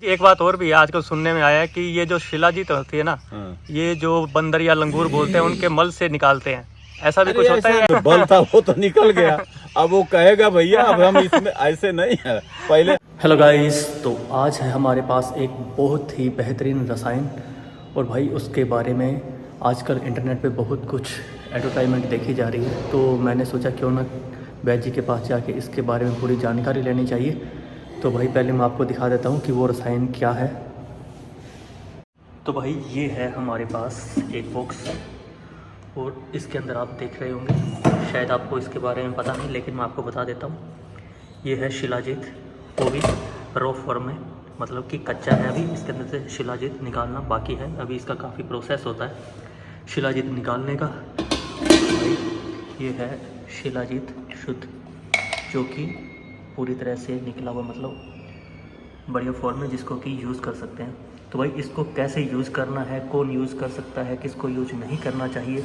एक बात और भी है, आजकल सुनने में आया है कि ये जो शिलाजीत होती है ना, ये जो बंदर या लंगूर बोलते हैं उनके मल से निकालते हैं, ऐसा भी कुछ होता है? बल था वो तो निकल गया, अब वो कहेगा भैया अब हम इसमें ऐसे नहीं है पहले। हेलो गाइस, तो आज है हमारे पास एक बहुत ही बेहतरीन रसायन, और भाई उसके बारे में आजकल इंटरनेट पे बहुत कुछ एडवर्टाइजमेंट देखी जा रही है, तो मैंने सोचा क्यों ना वैद्य जी के पास जाके इसके बारे में पूरी जानकारी लेनी चाहिए। तो भाई पहले मैं आपको दिखा देता हूँ कि वो रसायन क्या है। तो भाई ये है हमारे पास एक बॉक्स, और इसके अंदर आप देख रहे होंगे, शायद आपको इसके बारे में पता नहीं, लेकिन मैं आपको बता देता हूँ। ये है शिलाजीत, वो भी रॉ फॉर्म में, मतलब कि कच्चा है। अभी इसके अंदर से शिलाजीत निकालना बाकी है, अभी इसका काफ़ी प्रोसेस होता है शिलाजीत निकालने का। ये है शिलाजीत शुद्ध, जो कि पूरी तरह से निकला हुआ, मतलब बढ़िया फॉर्म में, जिसको कि यूज़ कर सकते हैं। तो भाई इसको कैसे यूज़ करना है, कौन यूज़ कर सकता है, किसको यूज़ नहीं करना चाहिए,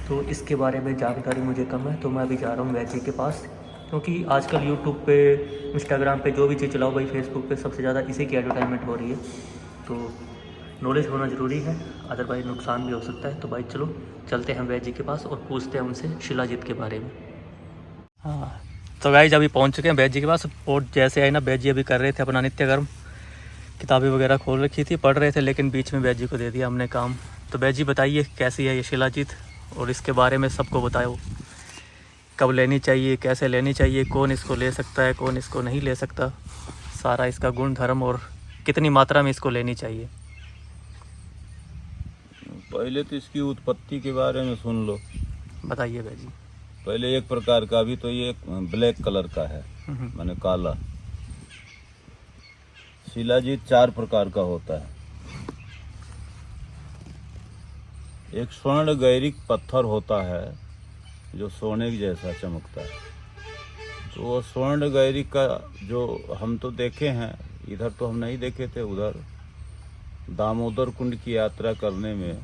तो इसके बारे में जानकारी मुझे कम है। तो मैं अभी जा रहा हूँ वैद्य के पास, क्योंकि आजकल यूट्यूब पे, इंस्टाग्राम पे, जो भी चीज़ चलाओ भाई, फेसबुक पे सबसे ज़्यादा इसी की एडवर्टाइजमेंट हो रही है। तो नॉलेज होना ज़रूरी है, अदरवाइज नुकसान भी हो सकता है। तो भाई चलो चलते हैं वैद्य के पास और पूछते हैं उनसे शिलाजीत के बारे में। हाँ, तो गाइस अभी पहुंच चुके हैं वैद्य जी के पास, और जैसे आए ना, वैद्य जी अभी कर रहे थे अपना नित्य कर्म, किताबें वगैरह खोल रखी थी, पढ़ रहे थे, लेकिन बीच में वैद्य जी को दे दिया हमने काम। तो वैद्य जी बताइए कैसी है ये शिलाजीत, और इसके बारे में सबको बताओ, कब लेनी चाहिए, कैसे लेनी चाहिए, कौन इसको ले सकता है, कौन इसको नहीं ले सकता, सारा इसका गुण धर्म और कितनी मात्रा में इसको लेनी चाहिए। पहले तो इसकी उत्पत्ति के बारे में सुन लो। बताइए वैद्य जी। पहले एक प्रकार का, अभी तो ये ब्लैक कलर का है, माने काला। शिलाजीत 4 प्रकार का होता है। एक स्वर्ण गैरिक पत्थर होता है जो सोने के जैसा चमकता है। तो वो स्वर्ण गैरिक का जो हम तो देखे हैं, इधर तो हम नहीं देखे थे, उधर दामोदर कुंड की यात्रा करने में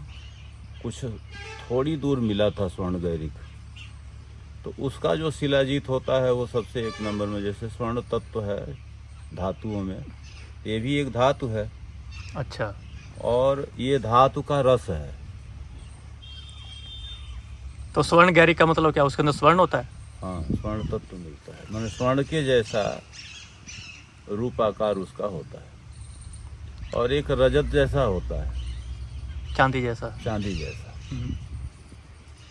कुछ थोड़ी दूर मिला था स्वर्ण गैरिक। तो उसका जो शिलाजीत होता है वो सबसे एक नंबर में। जैसे स्वर्ण तत्व है धातुओं में, ये भी एक धातु है। अच्छा। और ये धातु का रस है। तो स्वर्ण गैरी का मतलब क्या, उसके अंदर स्वर्ण होता है? हाँ, स्वर्ण तत्व मिलता है, माने स्वर्ण के जैसा रूपाकार उसका होता है। और एक रजत जैसा होता है, चांदी जैसा। चांदी जैसा।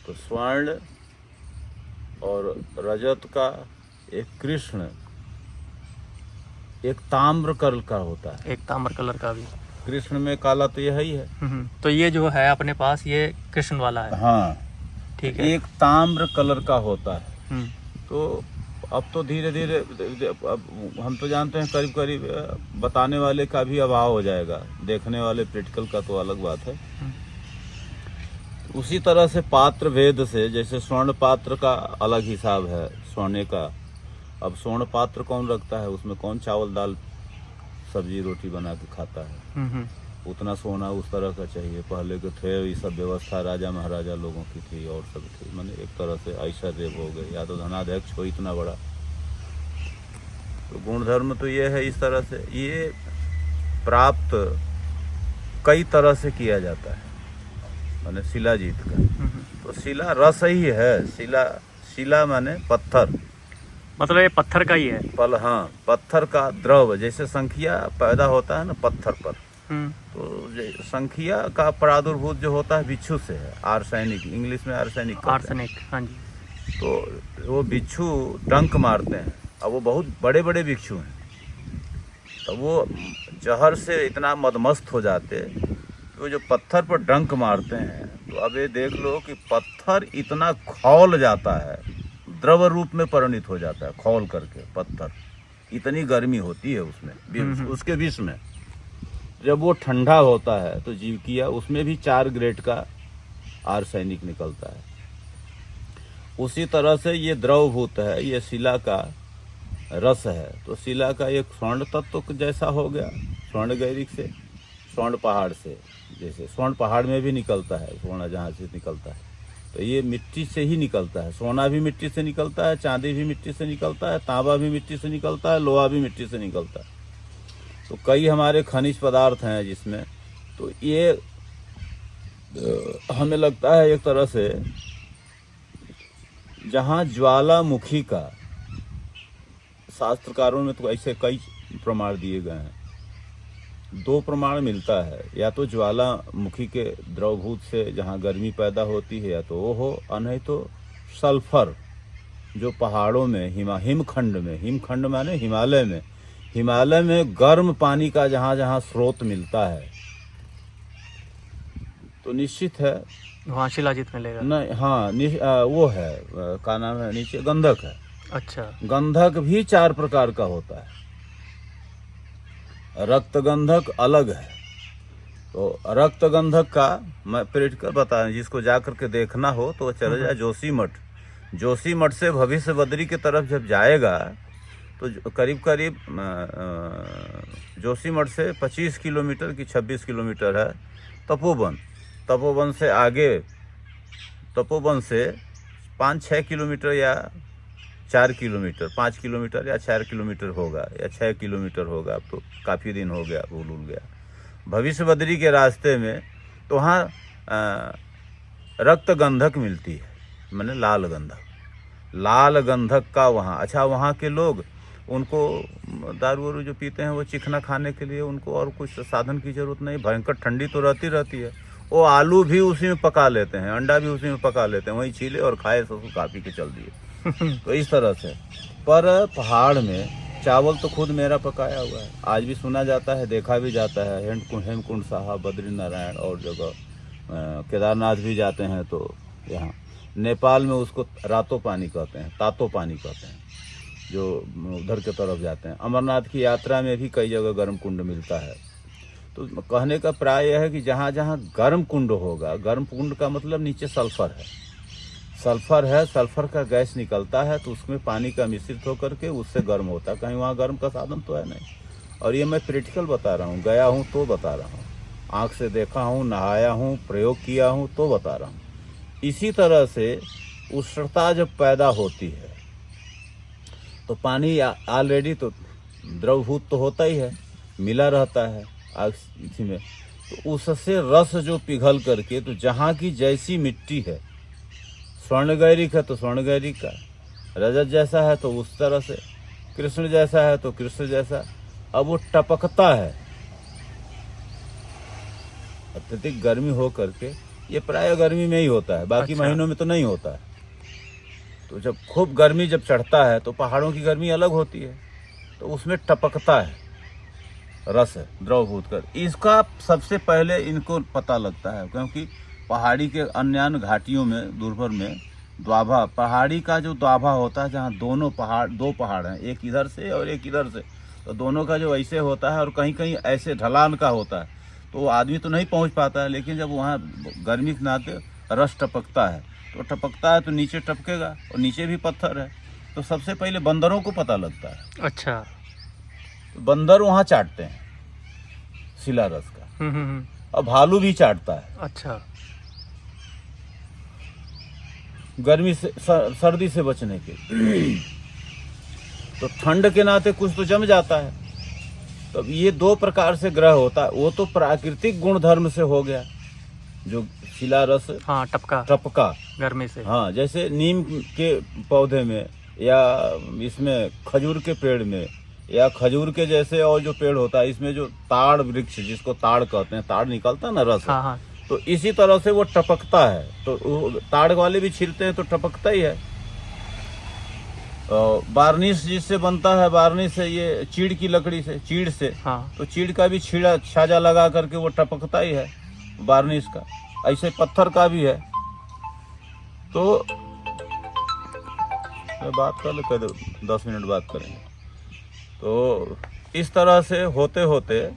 तो स्वर्ण और रजत का एक कृष्ण, एक ताम्र कलर का होता है। एक ताम्र कलर का भी। कृष्ण में काला तो यही है। तो ये जो है अपने पास, ये कृष्ण वाला है। हाँ, ठीक है। एक ताम्र कलर का होता है। तो अब तो धीरे धीरे, अब हम तो जानते हैं करीब करीब बताने वाले का भी अभाव हो जाएगा, देखने वाले प्रैक्टिकल का तो अलग बात है। उसी तरह से पात्र भेद से, जैसे स्वर्ण पात्र का अलग हिसाब है सोने का। अब स्वर्ण पात्र कौन रखता है, उसमें कौन चावल दाल सब्जी रोटी बना के खाता है। उतना सोना उस तरह का चाहिए। पहले के थे ये सब व्यवस्था, राजा महाराजा लोगों की थी और सब थी, मैंने एक तरह से ऐश्वर्य हो गए, या तो धनाध्यक्ष हो इतना बड़ा। तो गुणधर्म तो ये है इस तरह से, ये प्राप्त कई तरह से किया जाता है, माने शिलाजीत का। तो शिला रस ही है। शिला माने पत्थर, मतलब ये पत्थर का ही है। हाँ, पत्थर का द्रव, जैसे संखिया पैदा होता है ना पत्थर पर, तो संखिया का प्रादुर्भूत जो होता है बिच्छू से है। आर्सेनिक, इंग्लिश में आर्सेनिक। आर्सेनिक, हाँ जी। तो वो बिच्छू डंक मारते हैं, अब वो बहुत बड़े बड़े बिच्छू हैं, तो वो जहर से इतना मदमस्त हो जाते, वो जो पत्थर पर डंक मारते हैं, तो अब ये देख लो कि पत्थर इतना खौल जाता है, द्रव रूप में परिणित हो जाता है, खौल करके पत्थर। इतनी गर्मी होती है उसमें, उसके विष में। जब वो ठंडा होता है तो जीवकिया, उसमें भी 4 ग्रेड का आर्सेनिक निकलता है। उसी तरह से ये द्रवभूत है, ये शिला का रस है। तो शिला का एक स्वर्ण तत्व जैसा हो गया, स्वर्ण गैरिक से, स्वर्ण पहाड़ से। जैसे स्वर्ण पहाड़ में भी निकलता है, सोना जहाँ से निकलता है, तो ये मिट्टी से ही निकलता है। सोना भी मिट्टी से निकलता है, चांदी भी मिट्टी से निकलता है, तांबा भी मिट्टी से निकलता है, लोहा भी मिट्टी से निकलता है। तो कई हमारे खनिज पदार्थ हैं जिसमें, तो ये हमें लगता है एक तरह से जहाँ ज्वालामुखी का, शास्त्रकारों में तो ऐसे कई प्रमाण दिए गए हैं, 2 प्रमाण मिलता है, या तो ज्वालामुखी के द्रवभूत से जहाँ गर्मी पैदा होती है या तो वो हो, और नहीं तो सल्फर जो पहाड़ों में हिमखंड माने हिमालय में गर्म पानी का जहाँ जहाँ स्रोत मिलता है, तो निश्चित है वहाँ शिलाजीत मिलेगा। नहीं, हाँ, वो है, क्या नाम है, नीचे गंधक है। अच्छा। गंधक भी 4 प्रकार का होता है। रक्त गंधक अलग है। तो रक्त गंधक का मैं प्रैक्टिकल बता, जिसको जाकर के देखना हो तो चले जाए जोशीमठ से भविष्य बद्री की तरफ जब जाएगा तो करीब जोशीमठ से 25 किलोमीटर की 26 किलोमीटर है तपोवन से आगे, तपोवन से 5-6 किलोमीटर या 4 किलोमीटर, 5 किलोमीटर या 4 किलोमीटर होगा या 6 किलोमीटर होगा, अब तो काफ़ी दिन हो गया, भूल गया। भविष्य बद्री के रास्ते में तो वहाँ रक्त गंधक मिलती है, मैंने लाल गंधक का वहाँ। अच्छा, वहाँ के लोग, उनको दारू वारू जो पीते हैं वो चिकना खाने के लिए उनको और कुछ साधन की जरूरत नहीं, भयंकर ठंडी तो रहती है, वो आलू भी उसी में पका लेते हैं, अंडा भी उसी में पका लेते हैं, वहीं छीले और खाए, ससुर काफ़ी के चल दिए। तो इस तरह से। पर पहाड़ में चावल तो खुद मेरा पकाया हुआ है, आज भी सुना जाता है, देखा भी जाता है। हेमकुंड साहब, बद्रीनारायण और जगह, केदारनाथ भी जाते हैं तो यहाँ नेपाल में उसको रातो पानी कहते हैं, तातो पानी कहते हैं, जो उधर के तरफ जाते हैं। अमरनाथ की यात्रा में भी कई जगह गर्म कुंड मिलता है। तो कहने का प्राय यह है कि जहाँ जहाँ गर्म कुंड होगा, गर्म कुंड का मतलब नीचे सल्फर है, सल्फर का गैस निकलता है, तो उसमें पानी का मिश्रित होकर के उससे गर्म होता है। कहीं वहाँ गर्म का साधन तो है नहीं। और ये मैं प्रैक्टिकल बता रहा हूँ, गया हूँ तो बता रहा हूँ, आँख से देखा हूँ, नहाया हूँ, प्रयोग किया हूँ तो बता रहा हूँ। इसी तरह से उष्णता जब पैदा होती है तो पानी ऑलरेडी तो द्रवभूत तो होता ही है, मिला रहता है आग इसी में, तो उससे रस जो पिघल करके, तो जहाँ की जैसी मिट्टी है, स्वर्णगैरिक है तो स्वर्णगैरिक का, रजत जैसा है तो उस तरह से, कृष्ण जैसा है तो कृष्ण जैसा, अब वो टपकता है। अत्यधिक गर्मी हो करके, ये प्राय गर्मी में ही होता है, बाकी महीनों में तो नहीं होता है। तो जब खूब गर्मी जब चढ़ता है तो पहाड़ों की गर्मी अलग होती है, तो उसमें टपकता है रस है द्रवभूत कर। इसका सबसे पहले इनको पता लगता है, क्योंकि पहाड़ी के अन्य घाटियों में, दुर्भर में द्वाभा, पहाड़ी का जो द्वाभा होता है, जहाँ दो पहाड़ हैं, एक इधर से और एक इधर से, तो दोनों का जो ऐसे होता है और कहीं कहीं ऐसे ढलान का होता है, तो वो आदमी तो नहीं पहुँच पाता है। लेकिन जब वहाँ गर्मी के नाते रस टपकता है, तो टपकता है तो नीचे टपकेगा, और नीचे भी पत्थर है, तो सबसे पहले बंदरों को पता लगता है। अच्छा। तो बंदर वहाँ चाटते हैं शिला रस का, और भालू भी चाटता है। अच्छा। गर्मी से, सर्दी से बचने के तो ठंड के नाते कुछ तो जम जाता है। तो ये 2 प्रकार से ग्रह होता है। वो तो प्राकृतिक गुणधर्म से हो गया, जो शिला रस, हाँ, टपका गर्मी से, हाँ, जैसे नीम के पौधे में, या इसमें खजूर के पेड़ में, या खजूर के जैसे और जो पेड़ होता है, इसमें जो ताड़ वृक्ष, जिसको ताड़ कहते हैं, ताड़ निकलता है ना रस, हाँ। तो इसी तरह से वो टपकता है। तो ताड़ वाले भी छीलते हैं तो टपकता ही है। बार्निश जिससे बनता है, बार्निश से, ये चीड़ की लकड़ी से, चीड़ से, हाँ, तो चीड़ का भी छाजा लगा करके वो टपकता ही है बार्निश का। ऐसे पत्थर का भी है। तो मैं बात कर ले, 10 मिनट बात करेंगे। तो इस तरह से होते होते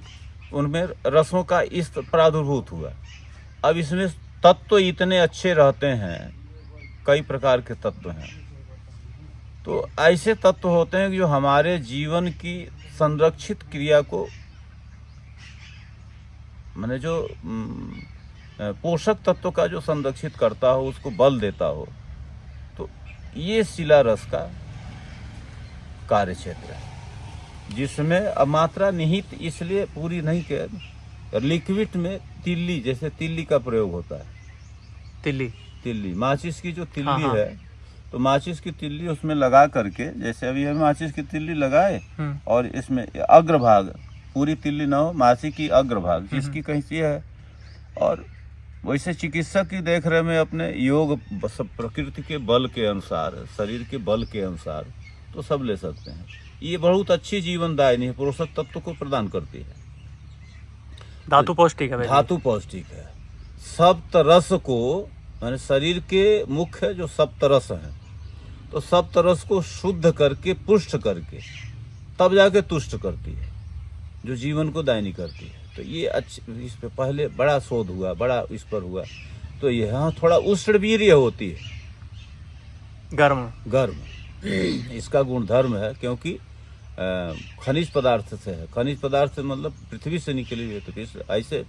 उनमें रसों का इस प्रादुर्भूत हुआ। अब इसमें तत्व इतने अच्छे रहते हैं, कई प्रकार के तत्व हैं। तो ऐसे तत्व होते हैं जो हमारे जीवन की संरक्षित क्रिया को, माने जो पोषक तत्व का जो संरक्षित करता हो, उसको बल देता हो, तो ये शिला रस का कार्य क्षेत्र है। जिसमें अब मात्रा निहित इसलिए पूरी नहीं के लिक्विड में तिल्ली, जैसे तिल्ली का प्रयोग होता है। तिल्ली माचिस की जो तिल्ली हाँ। है, तो माचिस की तिल्ली उसमें लगा करके, जैसे अभी हम माचिस की तिल्ली लगाए और इसमें अग्रभाग पूरी तिल्ली ना हो, माचिस की अग्रभाग जिसकी कहीं सी है। और वैसे चिकित्सक की देख रहे में अपने योग प्रकृति के बल के अनुसार, शरीर के बल के अनुसार तो सब ले सकते हैं। ये बहुत अच्छी जीवनदायिनी है, पोषक तत्व को प्रदान करती है, धातु पौष्टिक है। धातु पौष्टिक है। सप्तरस को, माने शरीर के मुख्य जो सप्तरस हैं, तो सप्तरस को शुद्ध करके पुष्ट करके तब जाके तुष्ट करती है, जो जीवन को दायनी करती है। तो ये अच्छी, इस पे पहले बड़ा शोध हुआ, बड़ा इस पर हुआ। तो यहाँ थोड़ा उष्णवीर्य होती है, गर्म इसका गुणधर्म है, क्योंकि खनिज पदार्थ से है। खनिज पदार्थ से मतलब पृथ्वी से निकली हुई है, तो ऐसे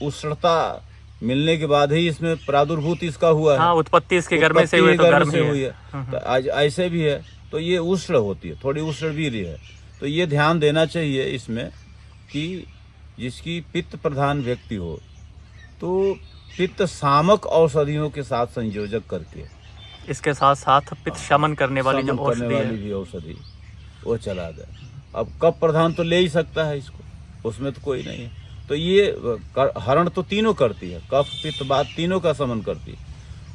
उष्णता मिलने के बाद ही इसमें प्रादुर्भूत इसका हुआ है। हाँ, उत्पत्ति इसके गर्म से हुई, तो गर्म से हुई है। तो आज ऐसे भी है, तो ये उष्ण होती है, थोड़ी उष्णवीर्य है। तो ये ध्यान देना चाहिए इसमें कि जिसकी पित्त प्रधान व्यक्ति हो, तो पित्त शामक औषधियों के साथ संयोजक करके, इसके साथ साथ पित्त शमन करने वाली जो औषधि है, भी औषधि वो चला दे। अब कफ प्रधान तो ले ही सकता है इसको, उसमें तो कोई नहीं है। तो ये हरण तो तीनों करती है, कफ पित्त वात तीनों का शमन करती है,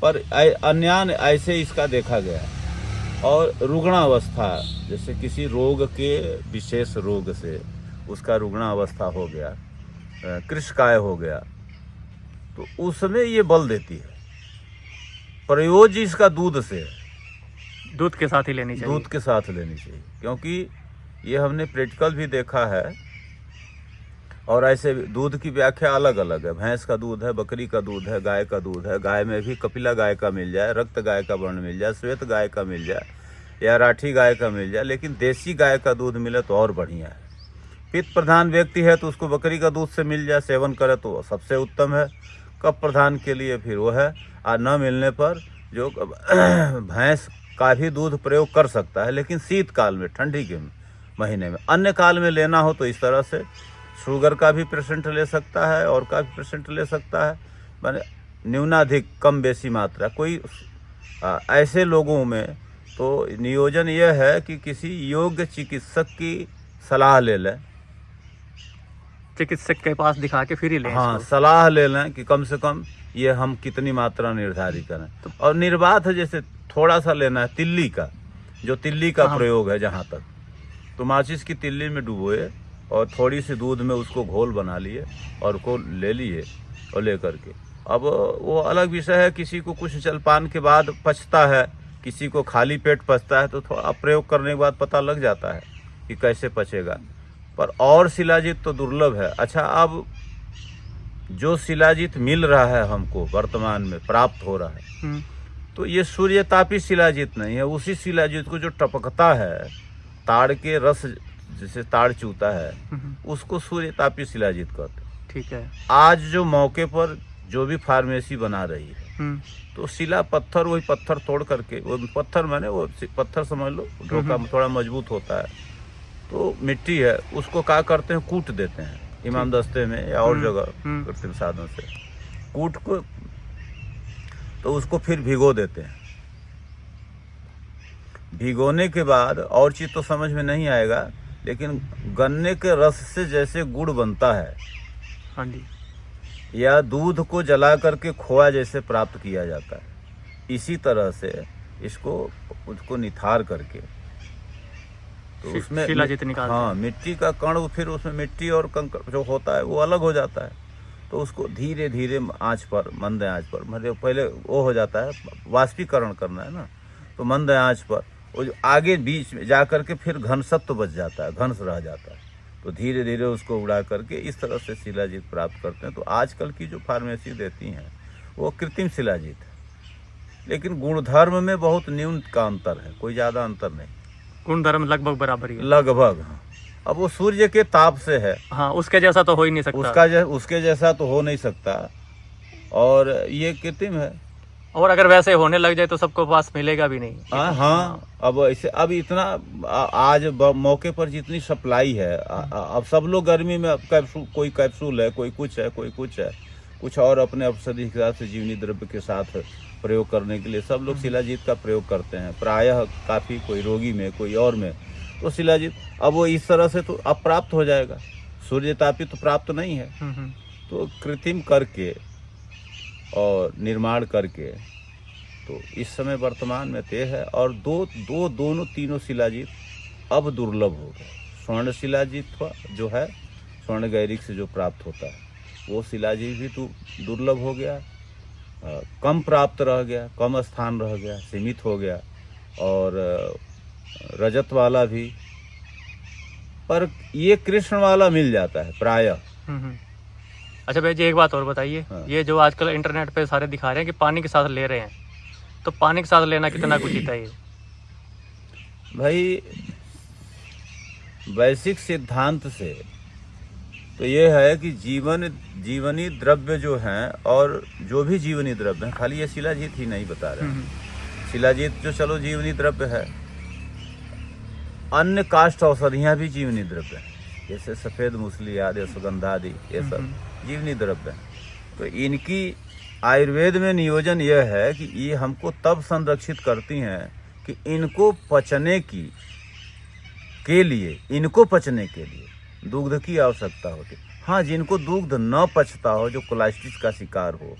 पर अन्यान ऐसे इसका देखा गया है। और रुग्णावस्था, जैसे किसी रोग के, विशेष रोग से उसका रुग्णावस्था हो गया, कृशकाय हो गया, तो उसमें ये बल देती है। प्रयोज्य इसका दूध से, दूध के साथ ही लेनी चाहिए। दूध के साथ लेनी चाहिए, क्योंकि ये हमने प्रैक्टिकल भी देखा है। और ऐसे दूध की व्याख्या अलग अलग है। भैंस का दूध है, बकरी का दूध है, गाय का दूध है। गाय में भी कपिला गाय का मिल जाए, रक्त गाय का वर्ण मिल जाए, श्वेत गाय का मिल जाए, या राठी गाय का मिल जाए, लेकिन देसी गाय का दूध मिले तो और बढ़िया है। पित्त प्रधान व्यक्ति है तो उसको बकरी का दूध से मिल जाए, सेवन करे तो सबसे उत्तम है। कफ प्रधान के लिए फिर वो है, और न मिलने पर जो भैंस का भी दूध प्रयोग कर सकता है, लेकिन शीतकाल में, ठंडी के महीने में। अन्य काल में लेना हो तो इस तरह से शुगर का भी पेशेंट ले सकता है और का भी पेशेंट ले सकता है, माने न्यूनाधिक कम बेसी मात्रा। कोई ऐसे लोगों में तो नियोजन यह है कि किसी योग्य चिकित्सक की सलाह ले लें, चिकित्सक के पास दिखा के फिर ही लें। हाँ, सलाह ले लें कि कम से कम ये हम कितनी मात्रा निर्धारित करें। और निर्बाध है, जैसे थोड़ा सा लेना है तिल्ली का, जो तिल्ली का प्रयोग है जहाँ तक, तो माचिस की तिल्ली में डुबोए और थोड़ी सी दूध में उसको घोल बना लिए और को ले लिए, और ले करके अब वो अलग विषय है। किसी को कुछ जलपान के बाद पचता है, किसी को खाली पेट पचता है, तो थोड़ा प्रयोग करने के बाद पता लग जाता है कि कैसे पचेगा। पर और शिलाजीत तो दुर्लभ है। अच्छा, अब जो शिलाजीत मिल रहा है हमको, वर्तमान में प्राप्त हो रहा है, तो ये सूर्यतापी शिलाजीत नहीं है। उसी शिलाजीत को जो टपकता है, ताड़ के रस जैसे ताड़ चूता है, उसको सूर्यतापी शिलाजीत कहते हैं। ठीक है। आज जो मौके पर जो भी फार्मेसी बना रही है, तो शिला पत्थर, वही पत्थर तोड़ करके, वो पत्थर माने वो पत्थर समझ लो, ढोका थोड़ा मजबूत होता है, तो मिट्टी है, उसको क्या करते हैं, कूट देते हैं इमाम दस्ते में या और जगह कृत्रिम साधन से कूट को, तो उसको फिर भिगो देते हैं। भिगोने के बाद और चीज़ तो समझ में नहीं आएगा, लेकिन गन्ने के रस से जैसे गुड़ बनता है, हाँ जी, या दूध को जला करके खोआ जैसे प्राप्त किया जाता है, इसी तरह से इसको उसको निथार करके, तो उसमें शिलाजीत निकालते हैं। हाँ, मिट्टी का कण, फिर उसमें मिट्टी और कंकड़ जो होता है वो अलग हो जाता है। तो उसको धीरे धीरे आंच पर, मंद आंच पर, मतलब पहले वो हो जाता है, वाष्पीकरण करना है ना, तो मंद आंच पर वो जो आगे बीच में जा करके फिर घनसत्व बच जाता है, घनस रह जाता है, तो धीरे धीरे उसको उड़ा करके इस तरह से शिलाजीत प्राप्त करते हैं। तो आजकल की जो फार्मेसी देती हैं वो कृत्रिम शिलाजीत है, लेकिन गुणधर्म में बहुत न्यून का अंतर है, कोई ज़्यादा अंतर नहीं, गुणधर्म लगभग बराबर ही है। लगभग। हाँ, अब वो सूर्य के ताप से है, हाँ, उसके जैसा तो हो ही नहीं सकता, उसके जैसा तो हो नहीं सकता, और ये कृत्रिम है, और अगर वैसे होने लग जाए तो सबको पास मिलेगा भी नहीं। हाँ, अब ऐसे अब इतना आज मौके पर जितनी सप्लाई है, अब सब लोग गर्मी में कैप्सूल, कोई कैप्सूल है, कोई कुछ है, कोई कुछ है, कुछ और अपने औषधि के साथ जीवनी द्रव्य के साथ प्रयोग करने के लिए सब लोग शिलाजीत का प्रयोग करते हैं प्रायः। काफ़ी कोई रोगी में, कोई और में, तो शिलाजीत अब वो इस तरह से तो अब प्राप्त हो जाएगा, सूर्य तापी तो प्राप्त नहीं है, तो कृत्रिम करके और निर्माण करके तो इस समय वर्तमान में तय है। और दोनों तीनों शिलाजीत अब दुर्लभ हो गए। स्वर्ण शिलाजीत जो है स्वर्ण गैरिक से जो प्राप्त होता है वो शिलाजीत भी तो दुर्लभ हो गया, कम प्राप्त रह गया, कम स्थान रह गया, सीमित हो गया। और रजत वाला भी, पर ये कृष्ण वाला मिल जाता है प्रायः। अच्छा भाई जी, एक बात और बताइए। हाँ। ये जो आजकल इंटरनेट पे सारे दिखा रहे हैं कि पानी के साथ ले रहे हैं, तो पानी के साथ लेना कितना उचित है ये? भाई वैश्विक सिद्धांत से तो ये है कि जीवनी द्रव्य जो हैं, और जो भी जीवनी द्रव्य हैं, खाली ये शिलाजीत ही नहीं बता रहे हैं। शिलाजीत जो चलो जीवनी द्रव्य है, अन्य काष्ठ औषधियाँ भी जीवनी द्रव्य हैं, जैसे सफ़ेद मूसली आदि, सुगंधादि, ये सब जीवनी द्रव्य हैं। तो इनकी आयुर्वेद में नियोजन यह है कि ये हमको तब संरक्षित करती हैं कि इनको पचने के लिए दुग्ध की आवश्यकता होती है। हाँ, जिनको दुग्ध न पचता हो, जो कोलेस्ट्रॉल का शिकार हो,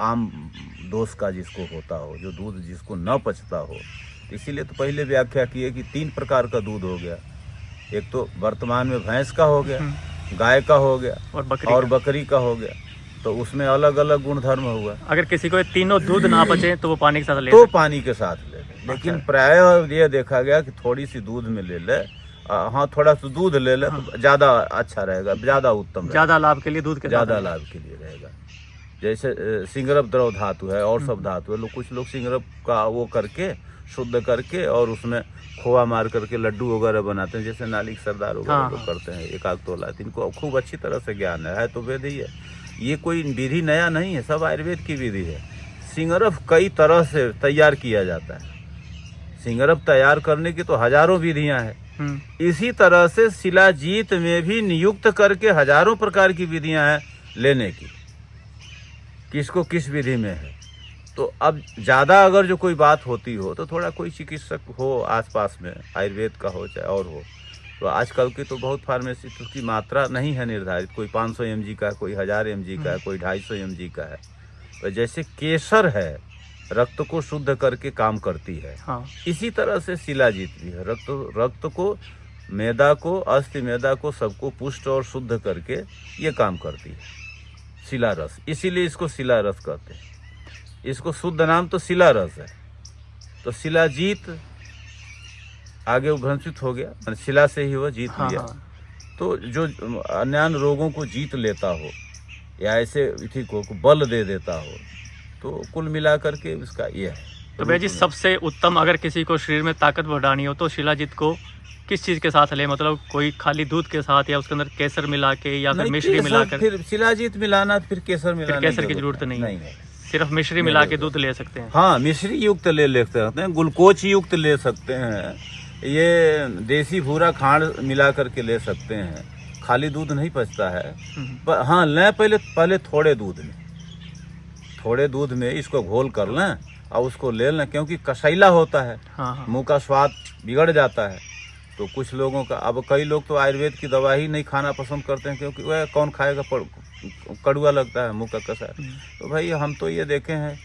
आम दोष का जिसको होता हो, जो दूध जिसको न पचता हो, इसीलिए तो पहले व्याख्या की है कि 3 प्रकार का दूध हो गया। एक तो वर्तमान में भैंस का हो गया, गाय का हो गया और बकरी का हो गया, तो उसमें अलग अलग गुणधर्म हुआ। अगर किसी को तीनों दूध ना पचे तो वो पानी के साथ ले, तो पानी के साथ ले, लेकिन प्रायः ये देखा गया कि थोड़ी सी दूध में ले ले, हाँ थोड़ा सा दूध ले ले तो ज़्यादा अच्छा रहेगा, ज़्यादा उत्तम, ज़्यादा लाभ के लिए दूध के ज़्यादा लाभ के लिए रहेगा। जैसे सिंगरप द्रव धातु है और सब धातु है, कुछ लोग सिंगरप का वो करके शुद्ध करके और उसमें खोआ मार करके लड्डू वगैरह बनाते हैं, जैसे नालिक सरदार वगैरह लोग करते हैं, 1-8 तोला। इनको खूब अच्छी तरह से ज्ञान है तो वेद ही है, ये कोई विधि नया नहीं है, सब आयुर्वेद की विधि है। सिंगरप कई तरह से तैयार किया जाता है, सिंगरप तैयार करने की तो हजारों विधियां हैं। इसी तरह से शिलाजीत में भी नियुक्त करके हजारों प्रकार की विधियां हैं लेने की, किसको किस विधि में है। तो अब ज़्यादा अगर जो कोई बात होती हो तो थोड़ा कोई चिकित्सक हो आसपास में, आयुर्वेद का हो चाहे और हो, तो आजकल की तो बहुत फार्मेसी की मात्रा नहीं है निर्धारित, कोई 500 mg का, कोई 1000 mg का है, कोई 250 mg का है। तो जैसे केसर है रक्त को शुद्ध करके काम करती है, हाँ। इसी तरह से शिलाजीत भी है, रक्त को, मैदा को, अस्थि मैदा को, सबको पुष्ट और शुद्ध करके ये काम करती है शिला रस। इसीलिए इसको शिला रस कहते हैं, इसको शुद्ध नाम तो शिला रस है। तो शिलाजीत आगे उभ्रंशित हो गया, शिला से ही वह जीत लिया। तो जो अन्य रोगों को जीत लेता हो या ऐसे इसी को बल दे देता हो, तो कुल मिलाकर के उसका ये है। तो भैया जी, सबसे उत्तम अगर किसी को शरीर में ताकत बढ़ानी हो तो शिलाजीत को किस चीज़ के साथ ले, मतलब कोई खाली दूध के साथ या उसके अंदर केसर मिला के या फिर मिश्री मिलाकर? फिर शिलाजीत मिलाना, फिर केसर मिलाना, केसर की जरूरत नहीं है, सिर्फ मिश्री मिला के दूध ले सकते हैं। हाँ, मिश्री युक्त ले सकते हैं, ग्लूकोज युक्त ले सकते हैं, ये देसी भूरा खांड मिला करके ले सकते हैं। खाली दूध नहीं पचता है, पर हाँ लें पहले थोड़े दूध में इसको घोल कर लें और उसको ले लें, क्योंकि कसैला होता है, मुंह का स्वाद बिगड़ जाता है। तो कुछ लोगों का, अब कई लोग तो आयुर्वेद की दवा ही नहीं खाना पसंद करते हैं, क्योंकि वह कौन खाएगा, कड़वा लगता है मुंह का कसा। तो भाई हम तो ये देखे हैं,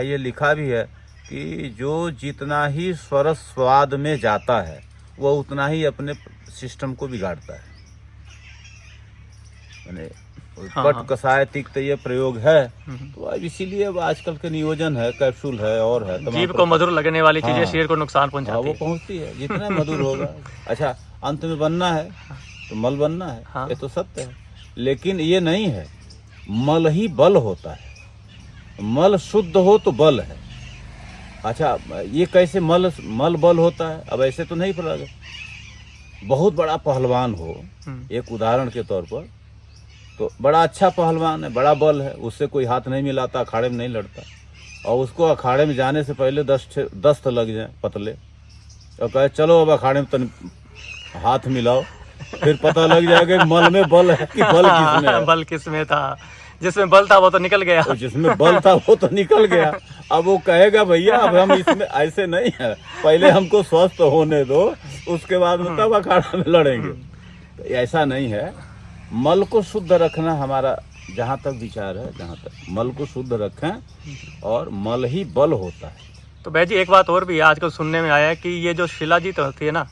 ये लिखा भी है कि जो जितना ही सरस स्वाद में जाता है वह उतना ही अपने सिस्टम को बिगाड़ता है। मैंने पट कसाय तिक्त ये प्रयोग है, तो अब इसीलिए अब आजकल के नियोजन है, कैप्सूल है और है, जीभ को मधुर लगने वाली चीजें शरीर को नुकसान पहुंचाती है। वो पहुंचती है, जितना मधुर होगा। अच्छा, अंत में बनना है तो मल बनना है, ये तो सत्य है। लेकिन ये नहीं है, मल ही बल होता है, मल शुद्ध हो तो बल है। अच्छा, ये कैसे मल बल होता है? अब ऐसे तो नहीं पड़ा। बहुत बड़ा पहलवान हो, एक उदाहरण के तौर पर, तो बड़ा अच्छा पहलवान है, बड़ा बल है, उससे कोई हाथ नहीं मिलाता, अखाड़े में नहीं लड़ता, और उसको अखाड़े में जाने से पहले 10 लग जाए पतले, और कहे चलो अब अखाड़े में तन हाथ मिलाओ, फिर पता लग जाएगा कि मल में बल है कि बल किसमें है। बल किसमें था, जिसमें बल था वो तो निकल गया, और जिसमें बल था वो तो निकल गया। अब वो कहेगा भैया अब हम इसमें ऐसे नहीं है, पहले हमको स्वस्थ होने दो, उसके बाद में तब अखाड़ा में लड़ेंगे। तो ऐसा नहीं है, मल को शुद्ध रखना हमारा जहाँ तक विचार है, जहाँ तक मल को शुद्ध रखें और मल ही बल होता है। तो भैया जी एक बात और भी है, आजकल सुनने में आया है कि ये जो शिलाजीत होती है ना,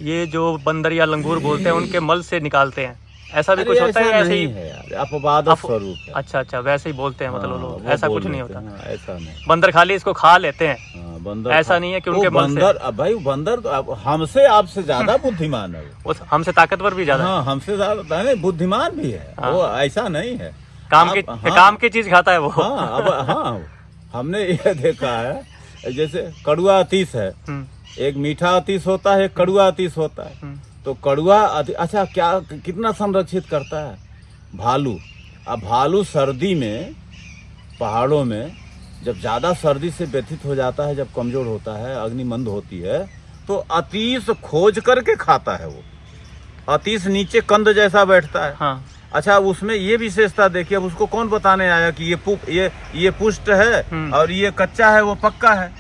ये जो बंदर या लंगूर बोलते हैं उनके मल से निकालते हैं, ऐसा भी कुछ होता है? ऐसे ही है यार, अपवाद स्वरूप है। अच्छा, वैसे ही बोलते हैं मतलब लोग, ऐसा कुछ नहीं होता? ऐसा नहीं, बंदर खाली इसको खा लेते हैं, बंदर ऐसा नहीं है कि उनके मल से। बंदर भाई बंदर तो हमसे आपसे ज्यादा बुद्धिमान है वो, हमसे ताकतवर भी ज्यादा। हाँ, हमसे ज्यादा नहीं, बुद्धिमान भी है वो, ऐसा नहीं है। काम की चीज खाता है वो। हाँ, अब हाँ हमने ये देखा है, जैसे कड़ुआ अतीस है, एक मीठा अतीस होता है, एक कड़ुआ अतीस होता है। तो कड़ुआ अच्छा क्या कितना संरक्षित करता है? भालू। अब भालू सर्दी में पहाड़ों में जब ज्यादा सर्दी से व्यथित हो जाता है, जब कमजोर होता है, अग्निमंद होती है, तो अतीस खोज करके खाता है वो। अतीस नीचे कंद जैसा बैठता है। हाँ। अच्छा, उसमें ये विशेषता देखिए, अब उसको कौन बताने आया कि ये पुष्ट है और ये कच्चा है, वो पक्का है।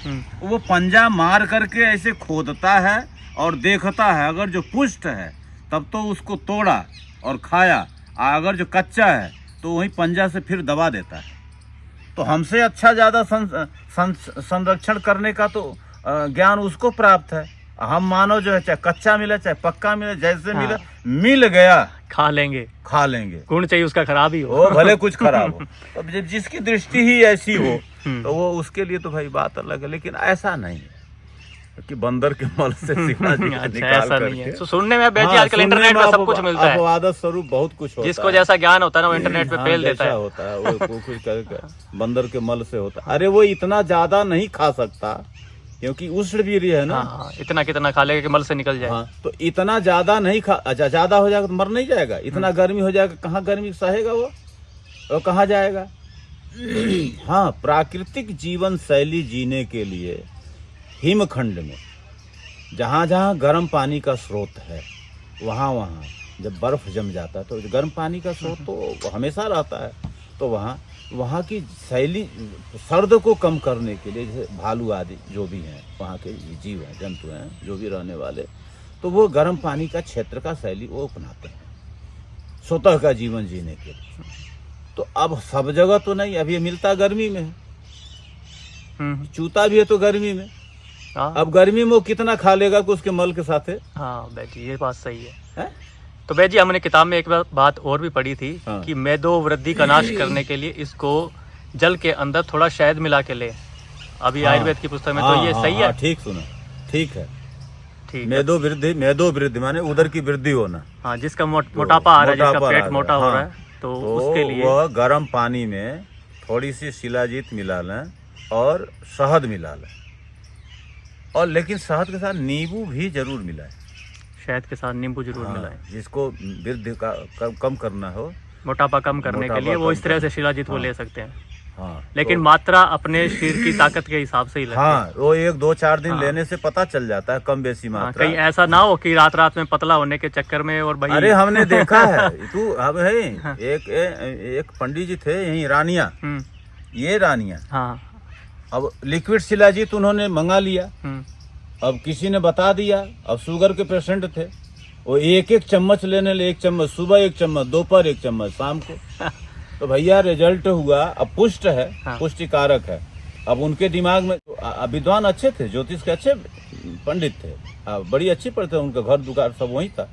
वो पंजा मार करके ऐसे खोदता है और देखता है, अगर जो पुष्ट है तब तो उसको तोड़ा और खाया, अगर जो कच्चा है तो वही पंजा से फिर दबा देता है। तो हमसे अच्छा ज्यादा संरक्षण करने का तो ज्ञान उसको प्राप्त है। हम मानव जो है, चाहे कच्चा मिले चाहे पक्का मिले, जैसे मिले मिल गया खा लेंगे। गुण चाहिए उसका खराब ही हो, भले कुछ खराब हो। अब जब जिसकी दृष्टि ही ऐसी हो तो वो उसके लिए तो भाई बात अलग है, लेकिन ऐसा नहीं है कि बंदर के मल से शिलाजीत निकाल करके। तो सुनने में बेटी आजकल इंटरनेट पे सब कुछ मिलता है, अपवाद स्वरूप बहुत कुछ होता है। जिसको जैसा ज्ञान होता है ना वो इंटरनेट पे फेल देता है। होता है वो कुछ करके बंदर के मल से होता है। अरे वो इतना ज्यादा नहीं खा सकता क्योंकि उष्णवीर्य है ना। हाँ, इतना कितना खा लेगा कि मल से निकल जाए। हाँ, तो इतना ज्यादा नहीं खा, अच्छा ज्यादा हो जाएगा तो मर नहीं जाएगा। इतना गर्मी हो जाएगा, कहाँ गर्मी सहेगा वो कहाँ जाएगा। हाँ, प्राकृतिक जीवन शैली जीने के लिए हिमखंड में जहाँ जहाँ गर्म पानी का स्रोत है, वहाँ वहाँ जब बर्फ जम जाता है तो गर्म पानी का स्रोत तो हमेशा रहता है। तो वहाँ की शैली सर्द को कम करने के लिए, जैसे भालू आदि जो भी हैं वहाँ के जीव हैं, जंतु हैं, जो भी रहने वाले, तो वो गर्म पानी का क्षेत्र का शैली वो अपनाते हैं स्वतः का जीवन जीने के लिए। तो अब सब जगह तो नहीं, अब ये मिलता गर्मी में है, चूता भी है तो गर्मी में। अब गर्मी में वो कितना खा लेगा कि उसके मल के साथ है। हाँ बेटी, ये बात सही है। तो बेटी हमने किताब में एक बात और भी पढ़ी थी कि मेदो वृद्धि का नाश करने के लिए इसको जल के अंदर थोड़ा शहद मिला के ले। अभी आयुर्वेद की पुस्तक में तो ये सही है। ठीक सुना, ठीक है। मेदो वृद्धि माने उदर की वृद्धि होना। हाँ, जिसका मोटापा आ रहा है, जिसका पेट मोटा हो रहा है, तो उसके लिए वह गर्म पानी में थोड़ी सी शिलाजीत मिला लें और शहद मिला लें, और लेकिन शहद के साथ नींबू भी जरूर मिलाएं। शहद के साथ नींबू जरूर मिलाएं। जिसको वृद्धि का कम करना हो, मोटापा कम करने के लिए, वो इस तरह से शिलाजीत वो ले सकते हैं। हाँ, लेकिन मात्रा अपने शरीर की ताकत के हिसाब से ही लेते हैं। हाँ, वो 1-2-4 दिन लेने से पता चल जाता है कम बेसी मात्रा। कहीं ऐसा ना हो कि रात में पतला होने के चक्कर में और भाई। अरे हमने देखा है, तू अब है एक पंडित जी थे यही रानिया, ये रानिया। हाँ, अब लिक्विड शिलाजीत उन्होंने मंगा लिया। अब किसी ने बता दिया, अब शुगर के पेशेंट थे, वो एक चम्मच लेने ले, 1 चम्मच सुबह, 1 चम्मच दोपहर, 1 चम्मच शाम को। तो भैया रिजल्ट हुआ, अब पुष्ट है। हाँ। पुष्टिकारक है। अब उनके दिमाग में विद्वान अच्छे थे, ज्योतिष के अच्छे पंडित थे, बड़ी अच्छी पढ़ते, उनका घर दुकान सब वही था।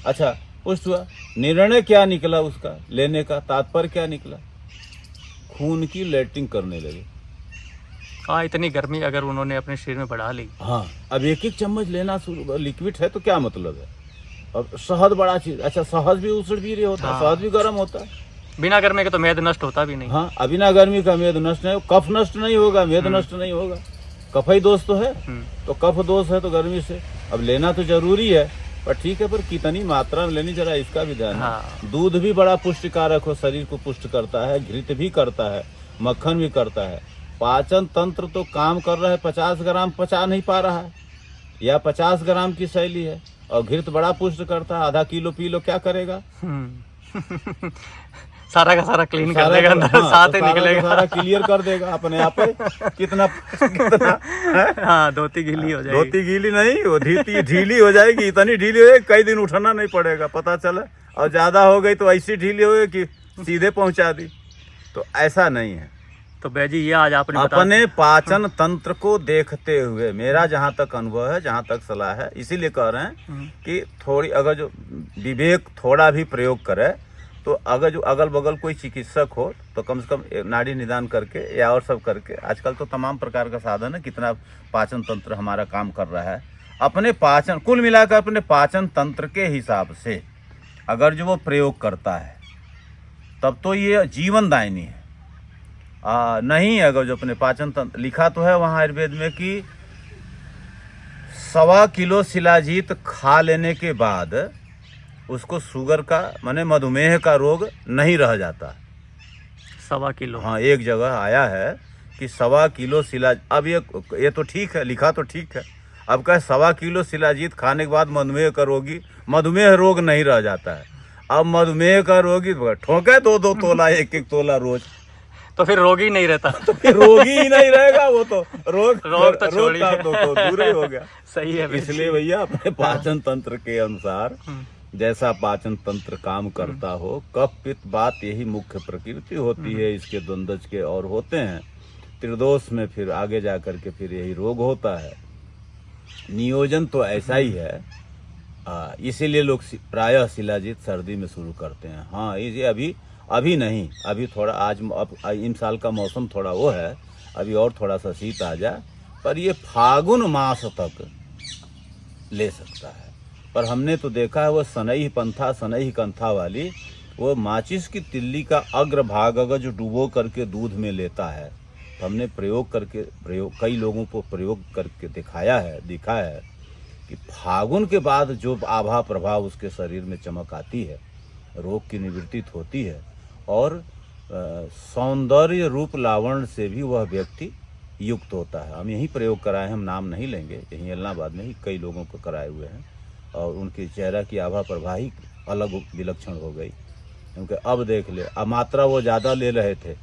अच्छा, पुष्ट हुआ, निर्णय क्या निकला उसका लेने का, तात्पर्य क्या निकला, खून की लैट्रिन करने लगे। हाँ, इतनी गर्मी अगर उन्होंने अपने शरीर में बढ़ा ली। हाँ, अब 1 चम्मच लेना शुरू, लिक्विड है तो क्या मतलब है। अब शहद बड़ा चीज। अच्छा, शहद भी उष्णवीर्य होता है, शहद भी गर्म होता है। बिना गर्मी के तो मेद नष्ट होता भी नहीं। हाँ, बिना गर्मी का मेद नष्ट नहीं, कफ नष्ट नहीं होगा, मेद नष्ट नहीं होगा। कफ ही दोष तो है, तो कफ दोष है तो गर्मी से अब लेना तो जरूरी है, पर ठीक है, पर कितनी मात्रा में लेनी जरा इसका भी ध्यान। हाँ। दूध भी बड़ा पुष्टिकारक हो, शरीर को पुष्ट करता है, घृत भी करता है, मक्खन भी करता है, पाचन तंत्र तो काम कर रहा है, 50 ग्राम पचा नहीं पा रहा है, या 50 ग्राम की शैली है, और घृत बड़ा पुष्ट करता है, आधा किलो पी लो, क्या करेगा? सारा का सारा क्लीन कर देगा, अंदर साथ ही निकलेगा, सारा क्लियर कर देगा अपने आप ही। कितना हाँ, धोती गीली हो जाएगी। धोती गीली नहीं, वो ढीली हो जाएगी, इतनी ढीली हो जाएगी कई दिन उठना नहीं पड़ेगा, पता चला। और ज्यादा हो गई तो ऐसी ढीली हो गई कि सीधे पहुंचा दी। तो ऐसा नहीं है। तो बैजी ये आज आपने अपने पाचन तंत्र को देखते हुए, मेरा जहाँ तक अनुभव है, जहाँ तक सलाह है, इसीलिए कह रहे हैं कि थोड़ी अगर जो विवेक थोड़ा भी प्रयोग करे, तो अगर जो अगल बगल कोई चिकित्सक हो तो कम से कम नाड़ी निदान करके या और सब करके, आजकल तो तमाम प्रकार का साधन है, कितना पाचन तंत्र हमारा काम कर रहा है, अपने पाचन कुल मिलाकर अपने पाचन तंत्र के हिसाब से अगर जो वो प्रयोग करता है तब तो ये जीवनदायिनी है। नहीं अगर जो अपने पाचन तंत्र, लिखा तो है वहाँ आयुर्वेद में कि 1.25 किलो शिलाजीत खा लेने के बाद उसको शुगर का माने मधुमेह का रोग नहीं रह जाता। 1.25 किलो? हाँ, एक जगह आया है कि 1.25 किलो शिलाजीत, अब ये तो ठीक है, लिखा तो ठीक है, अब क्या 1.25 किलो शिलाजीत खाने के बाद मधुमेह रोग नहीं रह जाता है। अब मधुमेह का रोगी ठोके 2-2 तोला 1-1 तोला रोज, तो फिर रोगी नहीं रहता। तो फिर रोगी ही नहीं रहेगा, वो तो रोग तो दूर ही हो गया। सही है। इसलिए भैया अपने पाचन तंत्र के अनुसार जैसा पाचन तंत्र काम करता हो, कफ पित्त बात यही मुख्य प्रकृति होती है इसके, द्वंद्वज के और होते हैं, त्रिदोष में फिर आगे जा करके फिर यही रोग होता है। नियोजन तो ऐसा ही है, इसीलिए लोग प्रायः शिलाजीत सर्दी में शुरू करते हैं। हाँ, ये अभी नहीं, अभी थोड़ा अब इन साल का मौसम थोड़ा वो है, अभी और थोड़ा सा शीत आ जाए, पर ये फागुन मास तक ले सकता है। पर हमने तो देखा है वो सनई कंथा वाली, वो माचिस की तिल्ली का अग्रभाग अगर जो डुबो करके दूध में लेता है, तो हमने कई लोगों को प्रयोग करके दिखा है कि फागुन के बाद जो आभा प्रभाव उसके शरीर में चमक आती है, रोग की निवृत्ति होती है, और सौंदर्य रूप लावण्य से भी वह व्यक्ति युक्त होता है। हम यही प्रयोग कराए, हम नाम नहीं लेंगे, यहीं इलाहाबाद में ही कई लोगों को कराए हुए हैं, और उनके चेहरा की आभा प्रभा ही अलग विलक्षण हो गई। क्योंकि अब देख ले, अब मात्रा वो ज़्यादा ले रहे थे,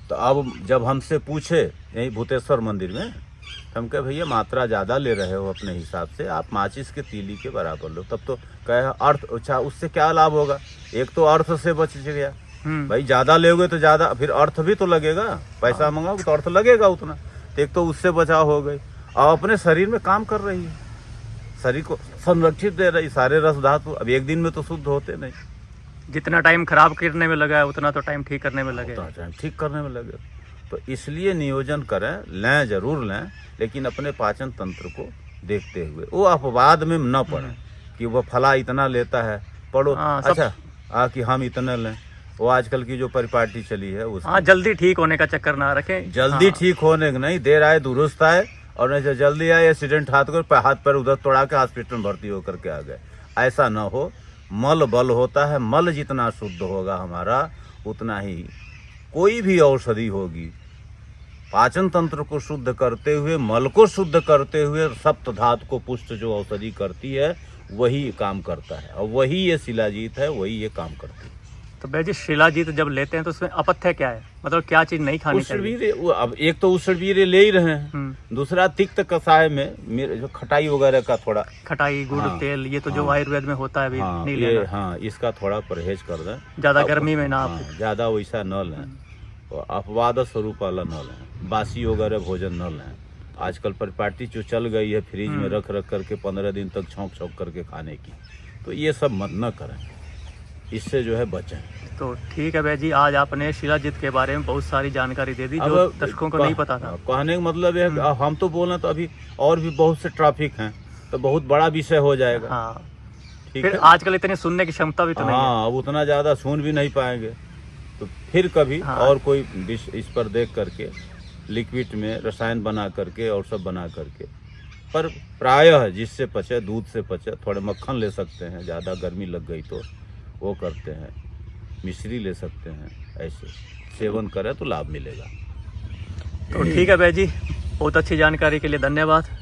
तो अब जब हमसे पूछे यही भूतेश्वर मंदिर में, हम कहे भैया मात्रा ज़्यादा ले रहे हो अपने हिसाब से, आप माचिस के तीली के बराबर लो। तब तो कहे अर्थ, अच्छा उससे क्या लाभ होगा? एक तो अर्थ से बच गया, भाई ज़्यादा लोगे तो ज़्यादा फिर अर्थ भी तो लगेगा, पैसा मंगाओगे तो अर्थ लगेगा उतना, तो एक तो उससे बचाव हो गई। और अपने शरीर में काम कर रही है, शरीर को संरक्षित दे रही, सारे रस धातु अब एक दिन में तो शुद्ध होते नहीं। जितना टाइम खराब करने में लगा है उतना तो टाइम ठीक करने में लगेगा, ठीक करने में लगे। तो इसलिए नियोजन करें, लें जरूर लें, लेकिन अपने पाचन तंत्र को देखते हुए, वो अपवाद में न पड़े कि वह फला इतना लेता है, पढ़ो अच्छा कि हम इतना लें। वो आजकल की जो परिपाटी चली है उसमें जल्दी ठीक होने का चक्कर ना रखें, जल्दी ठीक होने का नहीं, देर आए दुरुस्त आए, और नहीं जल्दी आए एक्सीडेंट हाथ पर उधर तोड़ा के हॉस्पिटल में भर्ती होकर के आ गए, ऐसा न हो। मल बल होता है, मल जितना शुद्ध होगा हमारा उतना ही कोई भी औषधि होगी। पाचन तंत्र को शुद्ध करते हुए, मल को शुद्ध करते हुए, सप्त धातु को पुष्ट जो औषधि करती है वही काम करता है, और वही ये शिलाजीत है, वही ये काम करती है। तो भाई जी शिलाजीत जब लेते हैं तो उसमें अपथ्य क्या है, मतलब क्या चीज नहीं खानी चाहिए? अब एक तो उसड़वीर्य ले ही रहे हैं, दूसरा तिक्त कषाय में जो खटाई वगैरह का थोड़ा, खटाई गुड़ तेल, ये तो जो आयुर्वेद में होता है अभी नहीं लेना। हाँ, इसका थोड़ा परहेज कर दें, ज्यादा गर्मी में ना, ज्यादा वैसा न लें, अपवाद स्वरूप वाला न लें, बासी वगैरह भोजन न लें। आजकल परिपाटी जो चल गई है फ्रिज में रख करके 15 दिन तक छौंक करके खाने की, तो ये सब मत न करें, इससे जो है बचें। तो ठीक है भाई जी, आज आपने शिलाजीत के बारे में बहुत सारी जानकारी दे दी जो दर्शकों को नहीं पता था। कहने का मतलब है कि हम तो बोल रहे तो अभी और भी बहुत से ट्रैफिक हैं, तो बहुत बड़ा विषय हो जाएगा। हाँ, फिर आजकल इतनी सुनने की क्षमता भी तो नहीं है। हाँ, अब उतना ज्यादा सुन भी नहीं पाएंगे, तो फिर कभी और कोई डिश इस पर देख करके, लिक्विड में रसायन बना करके और सब बना करके, पर प्रायः जिससे पचे, दूध से पचे, थोड़े मक्खन ले सकते हैं, ज़्यादा गर्मी लग गई तो वो करते हैं, मिश्री ले सकते हैं, ऐसे सेवन करें तो लाभ मिलेगा। तो ठीक है भाई जी, बहुत अच्छी जानकारी के लिए धन्यवाद।